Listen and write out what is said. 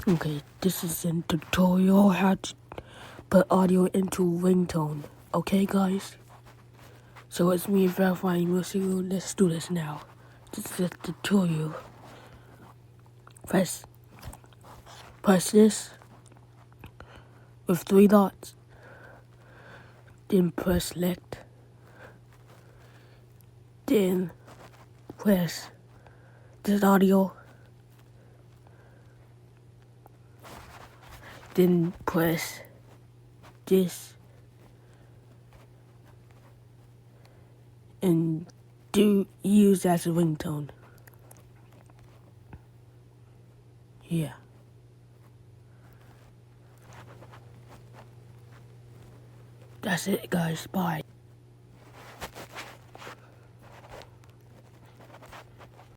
Okay, this is a tutorial how to put audio into ringtone. Okay, guys? So it's me verifying music. Let's do this now. This is a tutorial. Press this with 3 dots. Then press select. Then press this audio. Then press this and use as a ringtone. Yeah. That's it, guys. Bye.